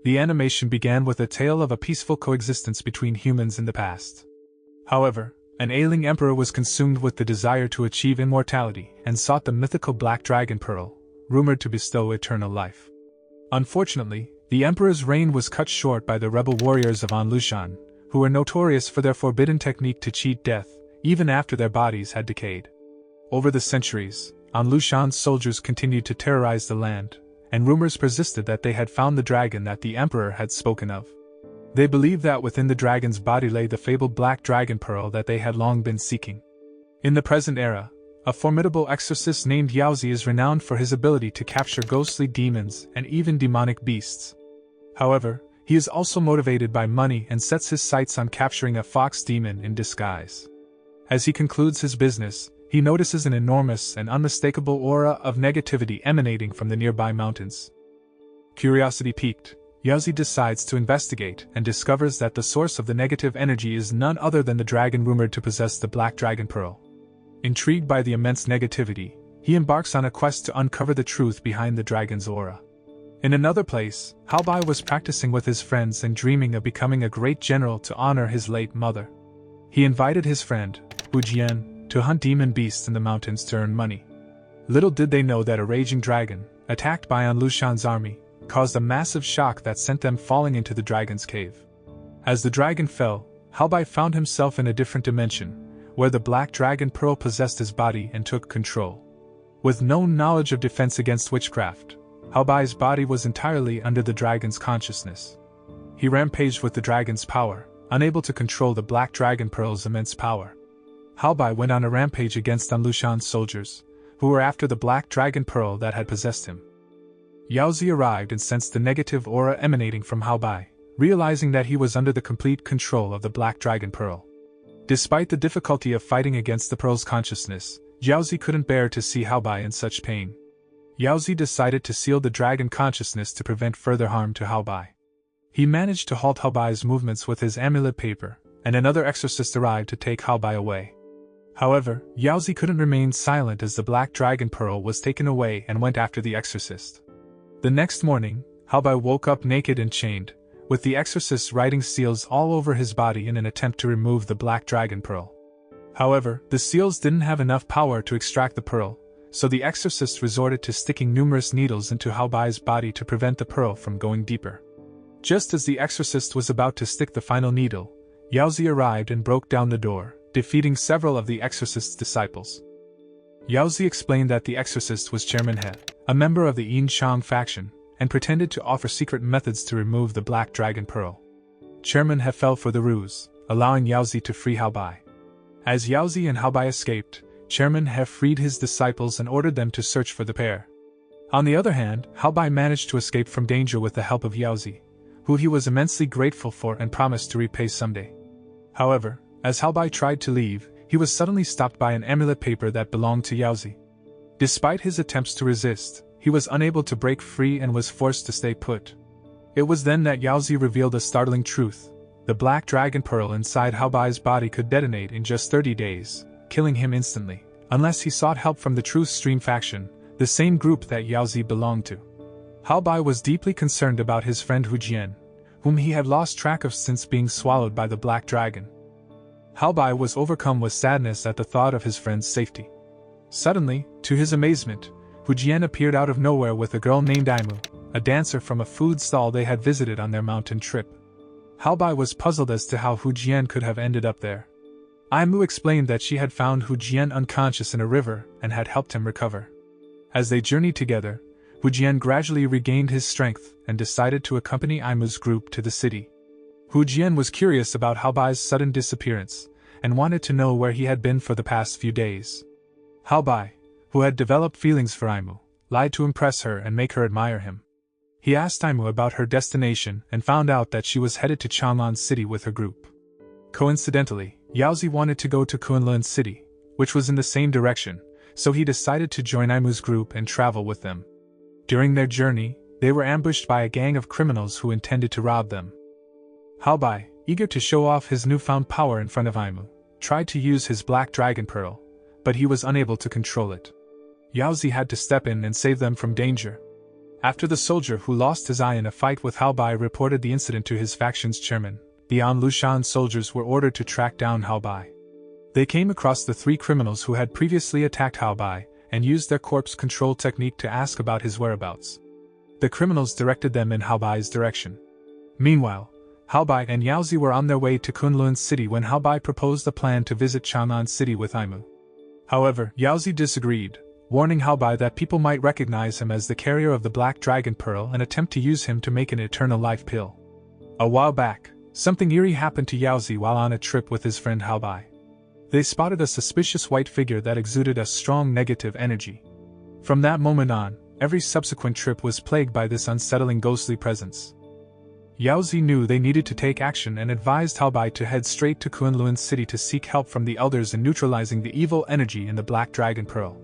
The animation began with a tale of a peaceful coexistence between humans in the past. However, an ailing emperor was consumed with the desire to achieve immortality and sought the mythical Black Dragon Pearl, rumored to bestow eternal life. Unfortunately, the emperor's reign was cut short by the rebel warriors of Anlushan, who were notorious for their forbidden technique to cheat death, even after their bodies had decayed. Over the centuries, Anlushan's soldiers continued to terrorize the land, and rumors persisted that they had found the dragon that the emperor had spoken of. They believed that within the dragon's body lay the fabled Black Dragon Pearl that they had long been seeking. In the present era, a formidable exorcist named Yaozi is renowned for his ability to capture ghostly demons and even demonic beasts. However, he is also motivated by money and sets his sights on capturing a fox demon in disguise. As he concludes his business, he notices an enormous and unmistakable aura of negativity emanating from the nearby mountains. Curiosity piqued, Yaozi decides to investigate and discovers that the source of the negative energy is none other than the dragon rumored to possess the Black Dragon Pearl. Intrigued by the immense negativity, he embarks on a quest to uncover the truth behind the dragon's aura. In another place, Haobai was practicing with his friends and dreaming of becoming a great general to honor his late mother. He invited his friend, Hu Jian, to hunt demon beasts in the mountains to earn money. Little did they know that a raging dragon, attacked by Anlushan's army, caused a massive shock that sent them falling into the dragon's cave. As the dragon fell, Haobai found himself in a different dimension, where the Black Dragon Pearl possessed his body and took control. With no knowledge of defense against witchcraft, Haobai's body was entirely under the dragon's consciousness. He rampaged with the dragon's power, unable to control the Black Dragon Pearl's immense power. Haobai went on a rampage against Anlushan's soldiers, who were after the Black Dragon Pearl that had possessed him. Yaozi arrived and sensed the negative aura emanating from Haobai, realizing that he was under the complete control of the Black Dragon Pearl. Despite the difficulty of fighting against the Pearl's consciousness, Yaozi couldn't bear to see Haobai in such pain. Yaozi decided to seal the dragon consciousness to prevent further harm to Haobai. He managed to halt Haobai's movements with his amulet paper, and another exorcist arrived to take Haobai away. However, Yaozi couldn't remain silent as the Black Dragon Pearl was taken away and went after the exorcist. The next morning, Haobai woke up naked and chained, with the exorcist writing seals all over his body in an attempt to remove the Black Dragon Pearl. However, the seals didn't have enough power to extract the pearl, so the exorcist resorted to sticking numerous needles into Haobai's body to prevent the pearl from going deeper. Just as the exorcist was about to stick the final needle, Yaozi arrived and broke down the door, defeating several of the exorcist's disciples. Yaozi explained that the exorcist was Chairman He, a member of the Yin Chang faction, and pretended to offer secret methods to remove the Black Dragon Pearl. Chairman He fell for the ruse, allowing Yaozi to free Haobai. As Yaozi and Haobai escaped, Chairman He freed his disciples and ordered them to search for the pair. On the other hand, Haobai managed to escape from danger with the help of Yaozi, who he was immensely grateful for and promised to repay someday. However, as Haobai tried to leave, he was suddenly stopped by an amulet paper that belonged to Yaozi. Despite his attempts to resist, he was unable to break free and was forced to stay put. It was then that Yaozi revealed a startling truth: the Black Dragon Pearl inside Haobai's body could detonate in just 30 days, killing him instantly, unless he sought help from the Truth Stream faction, the same group that Yaozi belonged to. Haobai was deeply concerned about his friend Hu Jian, whom he had lost track of since being swallowed by the Black Dragon. Haobai was overcome with sadness at the thought of his friend's safety. Suddenly, to his amazement, Hu Jian appeared out of nowhere with a girl named Aimu, a dancer from a food stall they had visited on their mountain trip. Haobai was puzzled as to how Hu Jian could have ended up there. Aimu explained that she had found Hu Jian unconscious in a river and had helped him recover. As they journeyed together, Hu Jian gradually regained his strength and decided to accompany Aimu's group to the city. Hu Jian was curious about Haobai's sudden disappearance and wanted to know where he had been for the past few days. Haobai, who had developed feelings for Aimu, lied to impress her and make her admire him. He asked Aimu about her destination and found out that she was headed to Chang'an City with her group. Coincidentally, Yaozi wanted to go to Kunlun City, which was in the same direction, so he decided to join Aimu's group and travel with them. During their journey, they were ambushed by a gang of criminals who intended to rob them. Haobai, eager to show off his newfound power in front of Aimu, tried to use his Black Dragon Pearl, but he was unable to control it. Yaozi had to step in and save them from danger. After the soldier who lost his eye in a fight with Hao Bai reported the incident to his faction's chairman, the An Lushan soldiers were ordered to track down Hao Bai. They came across the 3 criminals who had previously attacked Hao Bai and used their corpse control technique to ask about his whereabouts. The criminals directed them in Hao Bai's direction. Meanwhile, Hao Bai and Yaozi were on their way to Kunlun City when Hao Bai proposed a plan to visit Chang'an City with Aimu. However, Yaozi disagreed, warning Hao Bai that people might recognize him as the carrier of the Black Dragon Pearl and attempt to use him to make an eternal life pill. A while back, something eerie happened to Yaozi while on a trip with his friend Hao Bai. They spotted a suspicious white figure that exuded a strong negative energy. From that moment on, every subsequent trip was plagued by this unsettling ghostly presence. Yaozi knew they needed to take action and advised Hao Bai to head straight to Kunlun City to seek help from the elders in neutralizing the evil energy in the Black Dragon Pearl.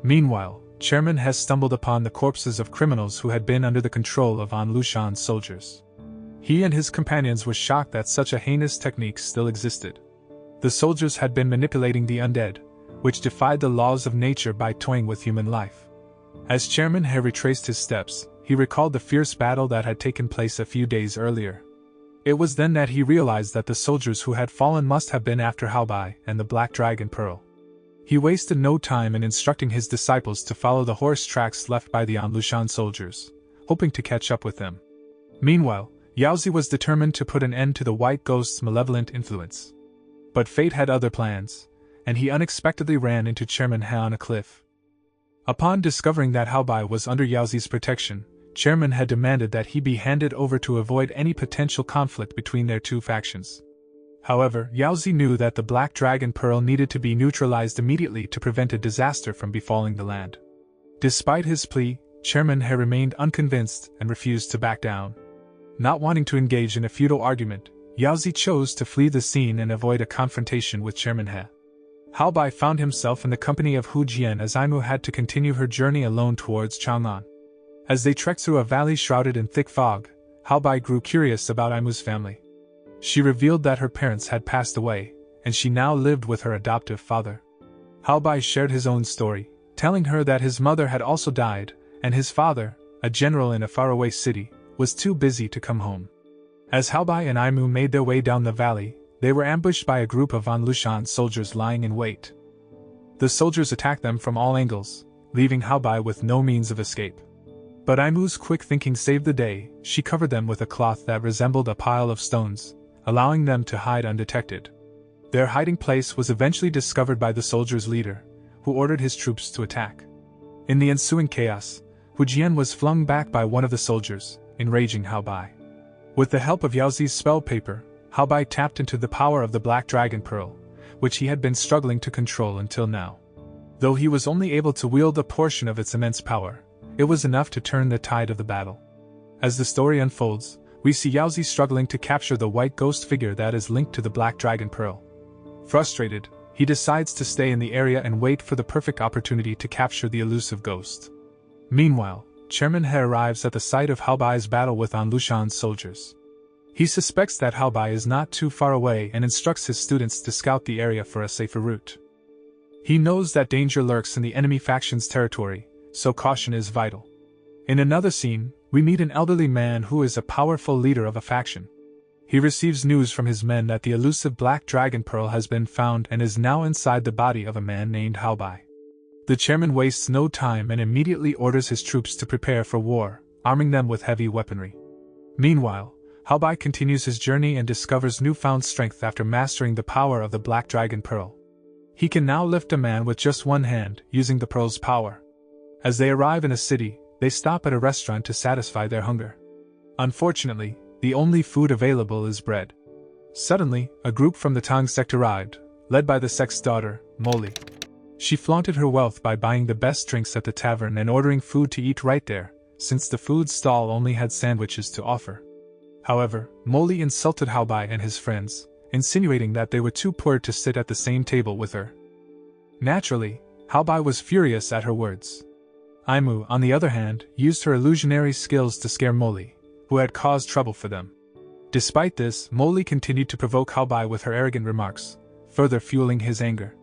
Meanwhile, Chairman He stumbled upon the corpses of criminals who had been under the control of An Lushan's soldiers. He and his companions were shocked that such a heinous technique still existed. The soldiers had been manipulating the undead, which defied the laws of nature by toying with human life. As Chairman He retraced his steps, he recalled the fierce battle that had taken place a few days earlier. It was then that he realized that the soldiers who had fallen must have been after Hao Bai and the Black Dragon Pearl. He wasted no time in instructing his disciples to follow the horse tracks left by the An Lushan soldiers, hoping to catch up with them. Meanwhile, Yaozi was determined to put an end to the White Ghost's malevolent influence. But fate had other plans, and he unexpectedly ran into Chairman He on a cliff. Upon discovering that Hao Bai was under Yaozi's protection, Chairman He demanded that he be handed over to avoid any potential conflict between their 2 factions. However, Yaozi knew that the Black Dragon Pearl needed to be neutralized immediately to prevent a disaster from befalling the land. Despite his plea, Chairman He remained unconvinced and refused to back down. Not wanting to engage in a futile argument, Yaozi chose to flee the scene and avoid a confrontation with Chairman He. Hao Bai found himself in the company of Hu Jian as Aimu had to continue her journey alone towards Chang'an. As they trekked through a valley shrouded in thick fog, Hao Bai grew curious about Aimu's family. She revealed that her parents had passed away, and she now lived with her adoptive father. Hao Bai shared his own story, telling her that his mother had also died, and his father, a general in a faraway city, was too busy to come home. As Hao Bai and Aimu made their way down the valley, they were ambushed by a group of An Lushan soldiers lying in wait. The soldiers attacked them from all angles, leaving Hao Bai with no means of escape. But Aimu's quick thinking saved the day. She covered them with a cloth that resembled a pile of stones, allowing them to hide undetected. Their hiding place was eventually discovered by the soldiers' leader, who ordered his troops to attack. In the ensuing chaos, Hu Jian was flung back by one of the soldiers, enraging Hao Bai. With the help of Yaozi's spell paper, Hao Bai tapped into the power of the Black Dragon Pearl, which he had been struggling to control until now. Though he was only able to wield a portion of its immense power, it was enough to turn the tide of the battle. As the story unfolds, we see Yaozi struggling to capture the white ghost figure that is linked to the Black Dragon Pearl. Frustrated, he decides to stay in the area and wait for the perfect opportunity to capture the elusive ghost. Meanwhile, Chairman He arrives at the site of Hao Bai's battle with An Lushan's soldiers. He suspects that Hao Bai is not too far away and instructs his students to scout the area for a safer route. He knows that danger lurks in the enemy faction's territory, so caution is vital. In another scene, we meet an elderly man who is a powerful leader of a faction. He receives news from his men that the elusive Black Dragon Pearl has been found and is now inside the body of a man named Hao Bai. The chairman wastes no time and immediately orders his troops to prepare for war, arming them with heavy weaponry. Meanwhile, Hao Bai continues his journey and discovers newfound strength after mastering the power of the Black Dragon Pearl. He can now lift a man with just one hand, using the pearl's power. As they arrive in a city, they stop at a restaurant to satisfy their hunger. Unfortunately, the only food available is bread. Suddenly, a group from the Tang sect arrived, led by the sect's daughter, Molly. She flaunted her wealth by buying the best drinks at the tavern and ordering food to eat right there, since the food stall only had sandwiches to offer. However, Molly insulted Hao Bai and his friends, insinuating that they were too poor to sit at the same table with her. Naturally, Hao Bai was furious at her words. Aimu, on the other hand, used her illusionary skills to scare Molly, who had caused trouble for them. Despite this, Molly continued to provoke Hao Bai with her arrogant remarks, further fueling his anger.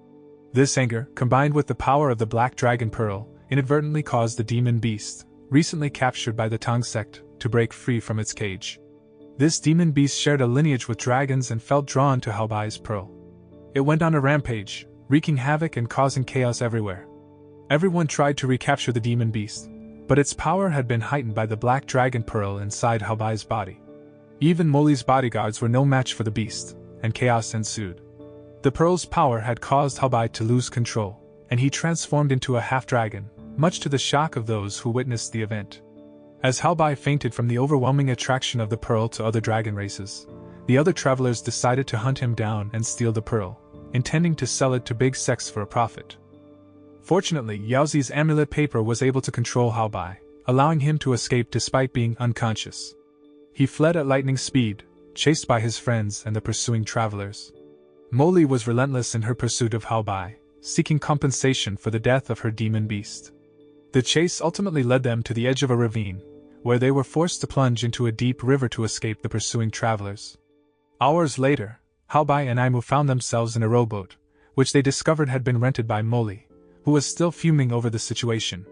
This anger, combined with the power of the Black Dragon Pearl, inadvertently caused the demon beast, recently captured by the Tang sect, to break free from its cage. This demon beast shared a lineage with dragons and felt drawn to Halbai's pearl. It went on a rampage, wreaking havoc and causing chaos everywhere. Everyone tried to recapture the demon beast, but its power had been heightened by the black dragon pearl inside Halbai's body. Even Molly's bodyguards were no match for the beast, and chaos ensued. The pearl's power had caused Halbai to lose control, and he transformed into a half-dragon, much to the shock of those who witnessed the event. As Halbai fainted from the overwhelming attraction of the pearl to other dragon races, the other travelers decided to hunt him down and steal the pearl, intending to sell it to big sects for a profit. Fortunately, Yaozi's amulet paper was able to control Halbai, allowing him to escape despite being unconscious. He fled at lightning speed, chased by his friends and the pursuing travelers. Molly was relentless in her pursuit of Halbai, seeking compensation for the death of her demon beast. The chase ultimately led them to the edge of a ravine, where they were forced to plunge into a deep river to escape the pursuing travelers. Hours later, Halbai and Aimu found themselves in a rowboat, which they discovered had been rented by Molly, who was still fuming over the situation.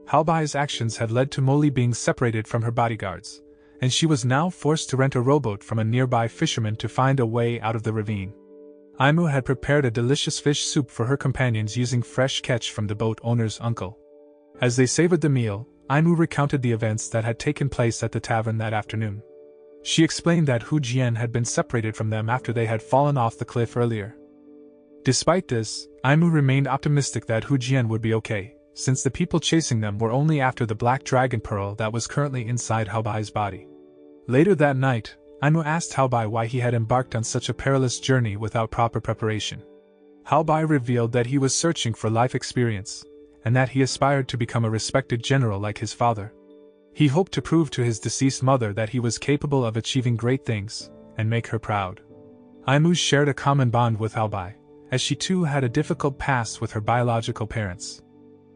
Halbai's actions had led to Molly being separated from her bodyguards, and she was now forced to rent a rowboat from a nearby fisherman to find a way out of the ravine. Aimu had prepared a delicious fish soup for her companions using fresh catch from the boat owner's uncle. As they savored the meal, Aimu recounted the events that had taken place at the tavern that afternoon. She explained that Hu Jian had been separated from them after they had fallen off the cliff earlier. Despite this, Aimu remained optimistic that Hu Jian would be okay, since the people chasing them were only after the black dragon pearl that was currently inside Halbai's body. Later that night, Aimu asked Halbai why he had embarked on such a perilous journey without proper preparation. Halbai revealed that he was searching for life experience, and that he aspired to become a respected general like his father. He hoped to prove to his deceased mother that he was capable of achieving great things, and make her proud. Aimu shared a common bond with Halbai, as she too had a difficult past with her biological parents.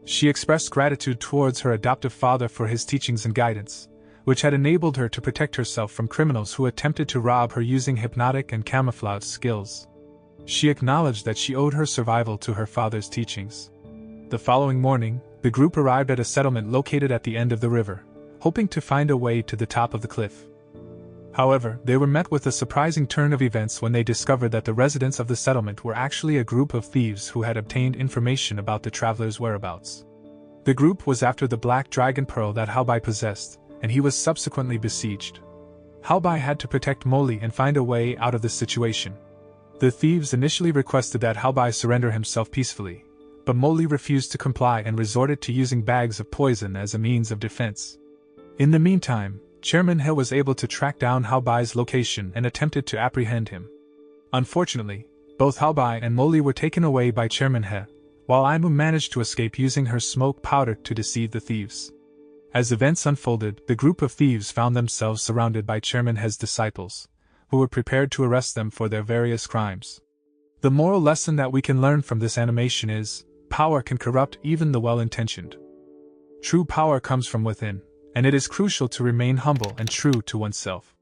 She expressed gratitude towards her adoptive father for his teachings and guidance, which had enabled her to protect herself from criminals who attempted to rob her using hypnotic and camouflage skills. She acknowledged that she owed her survival to her father's teachings. The following morning, the group arrived at a settlement located at the end of the river, hoping to find a way to the top of the cliff. However, they were met with a surprising turn of events when they discovered that the residents of the settlement were actually a group of thieves who had obtained information about the travelers' whereabouts. The group was after the black dragon pearl that Halbai possessed, and he was subsequently besieged. Halbai had to protect Molly and find a way out of the situation. The thieves initially requested that Halbai surrender himself peacefully, but Molly refused to comply and resorted to using bags of poison as a means of defense. In the meantime, Chairman He was able to track down Halbai's location and attempted to apprehend him. Unfortunately, both Halbai and Molly were taken away by Chairman He, while Aimu managed to escape using her smoke powder to deceive the thieves. As events unfolded, the group of thieves found themselves surrounded by Chairman He's disciples, who were prepared to arrest them for their various crimes. The moral lesson that we can learn from this animation is, power can corrupt even the well-intentioned. True power comes from within, and it is crucial to remain humble and true to oneself.